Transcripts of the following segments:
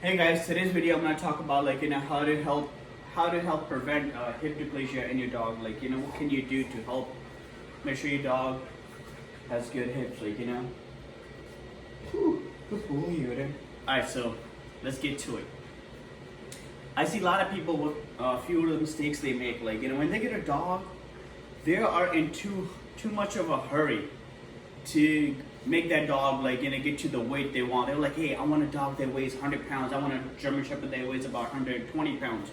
Hey guys, today's video I'm gonna talk about how to help prevent hip dysplasia in your dog. What can you do to help make sure your dog has good hips? Good boy, Odin. Alright, so let's get to it. I see a lot of people with a few of the mistakes they make. When they get a dog, they are in too much of a hurry to make that dog get to the weight they want. They're like, hey, I want a dog that weighs 100 pounds. I want a German Shepherd that weighs about 120 pounds.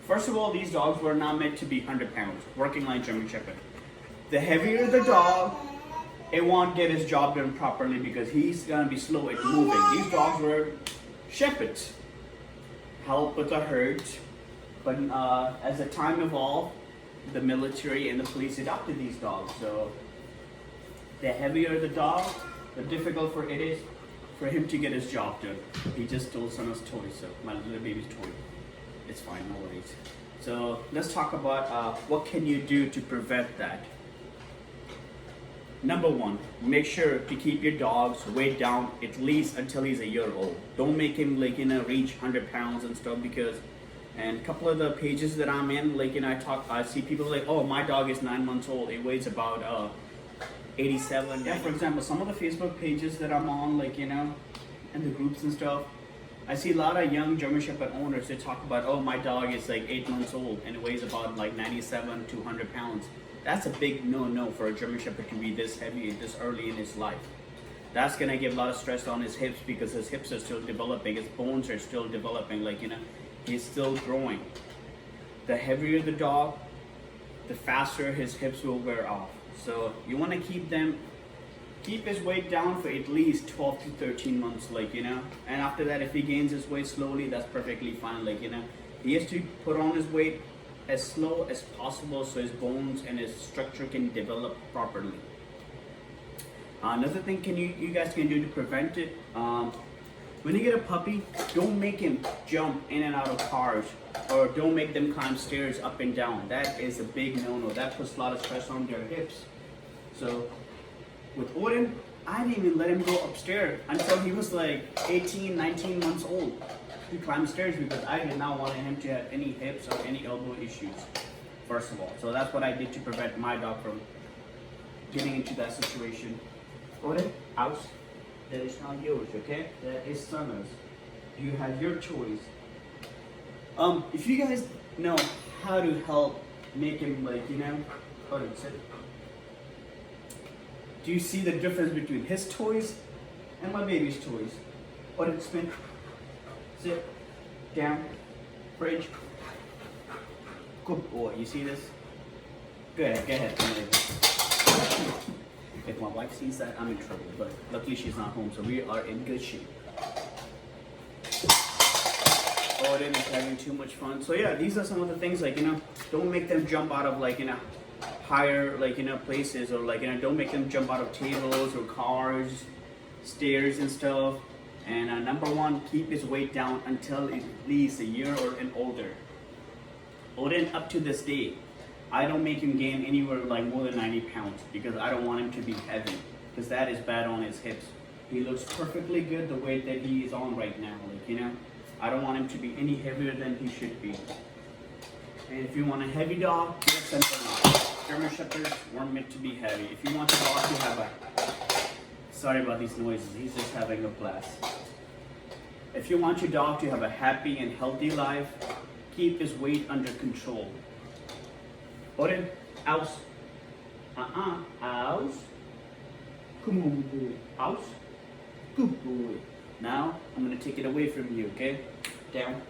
First of all, these dogs were not meant to be 100 pounds, working like German Shepherd. The heavier the dog, it won't get his job done properly because he's gonna be slow at moving. These dogs were shepherds, help with the herds, but as the time evolved, the military and the police adopted these dogs. So the heavier the dog, the difficult for it is for him to get his job done. He just stole someone's toy, so my little baby's toy. It's fine, no worries. So let's talk about what can you do to prevent that. Number one, make sure to keep your dog's weight down at least until he's a year old. Don't make him reach 100 pounds and stuff and a couple of the pages that I'm in, I see people like, oh, my dog is 9 months old. It weighs about 87. Yeah, for example, some of the Facebook pages that I'm on, and the groups and stuff, I see a lot of young German Shepherd owners that talk about, oh, my dog is 8 months old and it weighs about 97 to 100 pounds. That's a big no-no for a German Shepherd to be this heavy this early in his life. That's gonna give a lot of stress on his hips because his hips are still developing, his bones are still developing, he's still growing. The heavier the dog, the faster his hips will wear off. So you want to keep his weight down for at least 12 to 13 months, and after that, if he gains his weight slowly, that's perfectly fine. He has to put on his weight as slow as possible so his bones and his structure can develop properly. Another thing you guys can do to prevent it, when you get a puppy, don't make him jump in and out of cars or don't make them climb stairs up and down. That is a big no-no. That puts a lot of stress on their hips. So with Odin, I didn't even let him go upstairs until he was 18, 19 months old to climb stairs because I did not want him to have any hips or any elbow issues, first of all. So that's what I did to prevent my dog from getting into that situation. Odin, house. That is not yours, okay? That is Summer's. You have your choice. If you guys know how to help make him Odin, sit. Do you see the difference between his toys and my baby's toys? Odin, spin. Sit. Down. Bridge. Good boy. You see this? Go ahead. If my wife sees that, I'm in trouble, but luckily she's not home, so we are in good shape. Odin is having too much fun. So yeah, these are some of the things don't make them jump out of higher places or don't make them jump out of tables or cars, stairs and stuff. And number one, keep his weight down until at least a year or older. Odin, up to this day, I don't make him gain anywhere more than 90 pounds because I don't want him to be heavy because that is bad on his hips. He looks perfectly good the weight that he is on right now, I don't want him to be any heavier than he should be. And if you want a heavy dog, get a Central. German Shepherds weren't meant to be heavy. If you want a dog to have sorry about these noises, he's just having a blast. If you want your dog to have a happy and healthy life, keep his weight under control. Odin, house. House. Come on, boy. House. Good boy. Now, I'm going to take it away from you, okay? Down.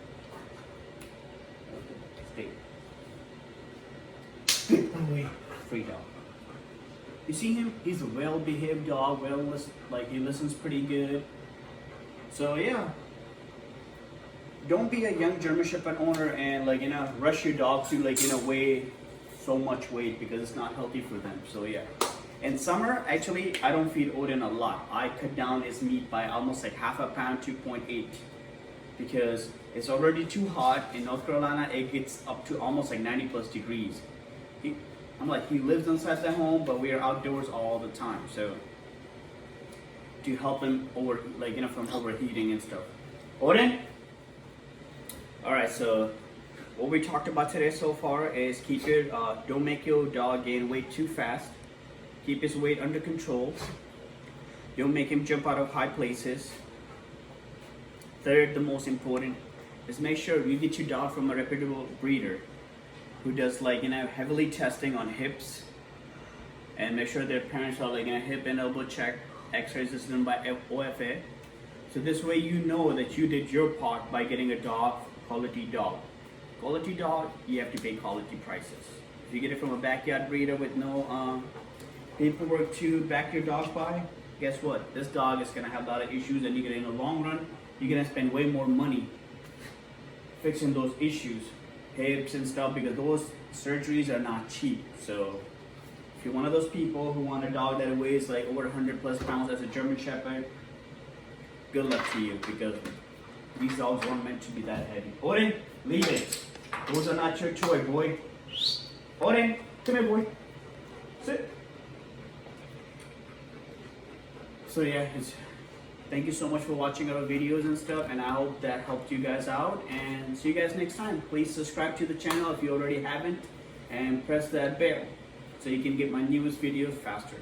Okay. Stay. Good boy. Free dog. You see him? He's a well-behaved dog. He listens pretty good. So, yeah. Don't be a young German Shepherd owner and, rush your dog to, weigh so much weight because it's not healthy for them. So yeah, in summer actually I don't feed Odin a lot. I cut down his meat by almost half a pound, 2.8, because it's already too hot in North Carolina. It gets up to almost 90 plus degrees. He lives inside the home, but we are outdoors all the time. So to help him from overheating and stuff. Odin, All right, so what we talked about today so far is don't make your dog gain weight too fast. Keep his weight under control. Don't make him jump out of high places. Third, the most important, is make sure you get your dog from a reputable breeder who does heavily testing on hips, and make sure their parents are hip and elbow check, x-rays is done by OFA. So this way you know that you did your part by getting a quality dog. Quality dog, you have to pay quality prices. If you get it from a backyard breeder with no paperwork to back your dog by, guess what? This dog is gonna have a lot of issues, and in the long run, you're gonna spend way more money fixing those issues, hips and stuff, because those surgeries are not cheap. So if you're one of those people who want a dog that weighs like over 100 plus pounds as a German Shepherd, good luck to you, because these dogs weren't meant to be that heavy. Odin, leave it. Those are not your toy, boy. Odin, come here, boy. Sit. So yeah, thank you so much for watching our videos and stuff, and I hope that helped you guys out, and see you guys next time. Please subscribe to the channel if you already haven't, and press that bell so you can get my newest videos faster.